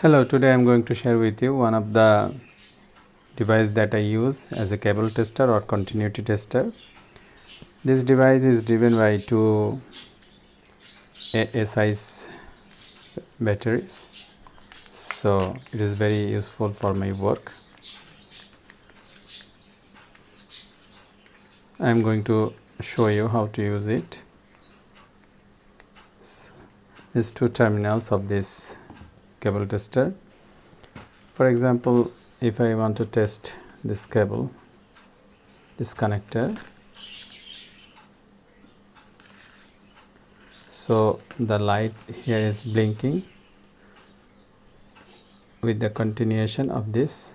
Hello, today I am going to share with you one of the device that I use as a cable tester or continuity tester. This device is driven by two ASI's batteries, so it is very useful for my work. I am going to show you how to use it. So, these two terminals of this cable tester. For example, if I want to test this cable, this connector, so the light here is blinking with the continuation of this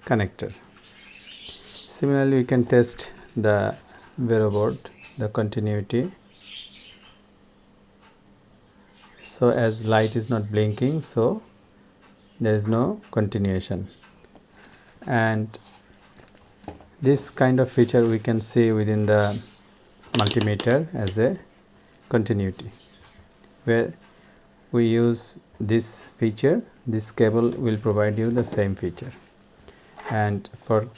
connector. Similarly, we can test the Vero board, the continuity. So as light is not blinking, so there is no continuation. And this kind of feature we can see within the multimeter as a continuity, where we use this feature, this cable will provide you the same feature. And for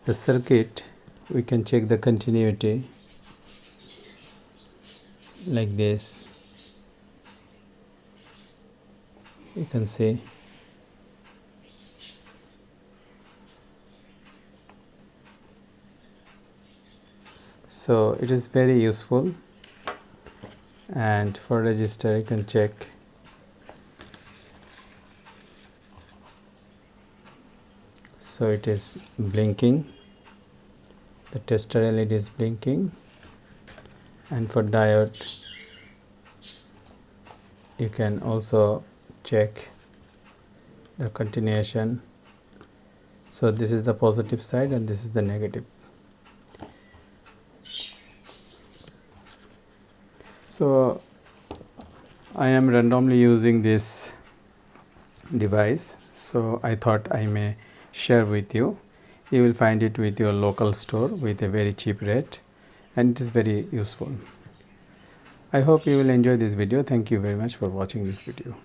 the circuit, we can check the continuity like this. You can see so it is very useful. And for register, you can check so it is blinking, the tester LED is blinking. And for diode, you can also check the continuation. So this is the positive side and this is the negative. So I am randomly using this device, so I thought I may share with you. You will find it with your local store with a very cheap rate, and it is very useful. I hope you will enjoy this video. Thank you very much for watching this video.